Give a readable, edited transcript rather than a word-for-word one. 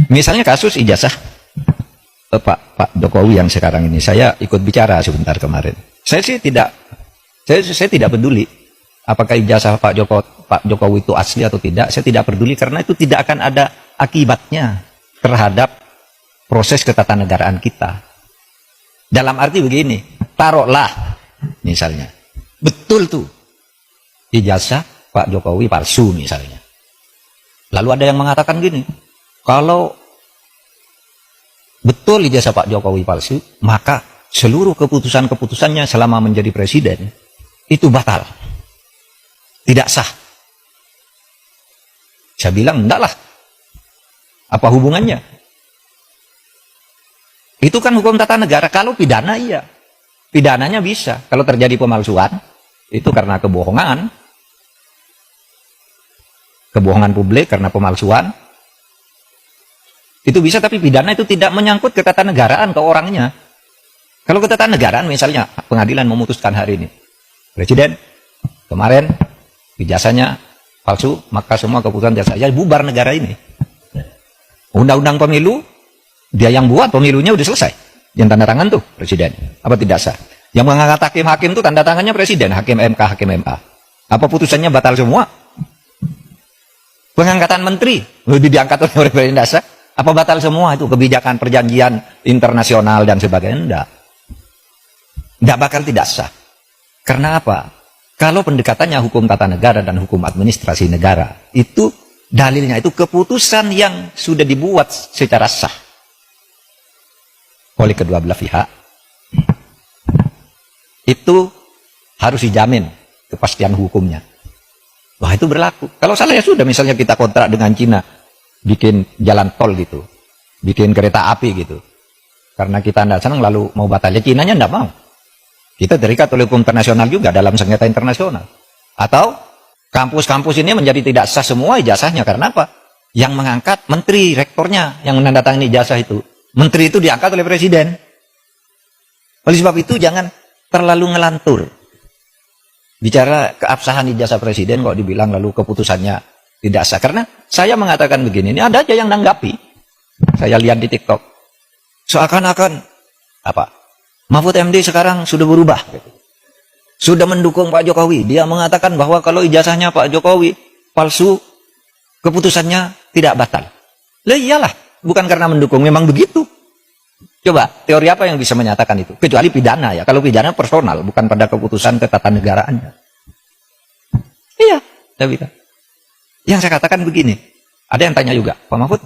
Misalnya kasus ijazah Pak Jokowi yang sekarang ini, saya ikut bicara sebentar kemarin. Saya tidak peduli apakah ijazah Pak Jokowi itu asli atau tidak. Saya tidak peduli karena itu tidak akan ada akibatnya terhadap proses ketatanegaraan kita. Dalam arti begini, taruhlah misalnya betul tuh ijazah Pak Jokowi palsu misalnya. Lalu ada yang mengatakan gini, kalau betul ijazah Pak Jokowi palsu, maka seluruh keputusan-keputusannya selama menjadi presiden itu batal, tidak sah. Saya bilang enggak lah, apa hubungannya? Itu kan hukum tata negara. Kalau pidana iya, pidananya bisa. Kalau terjadi pemalsuan itu karena kebohongan publik, karena pemalsuan itu bisa, tapi pidana itu tidak menyangkut ketatanegaraan ke orangnya. Kalau ketatanegaraan misalnya pengadilan memutuskan hari ini presiden kemarin ijazahnya palsu, maka semua keputusan saya bubar negara ini. Undang-undang pemilu dia yang buat, pemilunya udah selesai, yang tanda tangan tuh presiden, apa tidak sah? Yang mengangkat hakim-hakim tuh tanda tangannya presiden, hakim MK, hakim MA. Apa putusannya batal semua? Pengangkatan menteri diangkat oleh presiden dasar, apa batal semua itu kebijakan perjanjian internasional dan sebagainya? Enggak bakal tidak sah. Karena apa? Kalau pendekatannya hukum tata negara dan hukum administrasi negara, itu dalilnya itu keputusan yang sudah dibuat secara sah oleh kedua belah pihak, itu harus dijamin kepastian hukumnya. Wah, itu berlaku. Kalau salah ya sudah, misalnya kita kontrak dengan Cina, bikin jalan tol gitu, bikin kereta api gitu. Karena kita tidak senang lalu mau batal, ya Cinanya tidak mau. Kita terikat oleh hukum internasional juga dalam sengketa internasional. Atau kampus-kampus ini menjadi tidak sah semua ijazahnya. Karena apa? Yang mengangkat menteri, rektornya yang menandatangani ijazah itu. Menteri itu diangkat oleh presiden. Oleh sebab itu jangan terlalu ngelantur. Bicara keabsahan ijazah presiden kok dibilang lalu keputusannya tidak sah. Karena saya mengatakan begini, ini ada aja yang nanggapi. Saya lihat di TikTok. Seakan-akan apa? Mahfud MD sekarang sudah berubah. Sudah mendukung Pak Jokowi. Dia mengatakan bahwa kalau ijazahnya Pak Jokowi palsu, keputusannya tidak batal. Lah iyalah, bukan karena mendukung, memang begitu. Coba, teori apa yang bisa menyatakan itu? Kecuali pidana ya. Kalau pidana personal, bukan pada keputusan ketatanegaraannya. Iya, saya bilang. Yang saya katakan begini. Ada yang tanya juga, Pak Mahfud,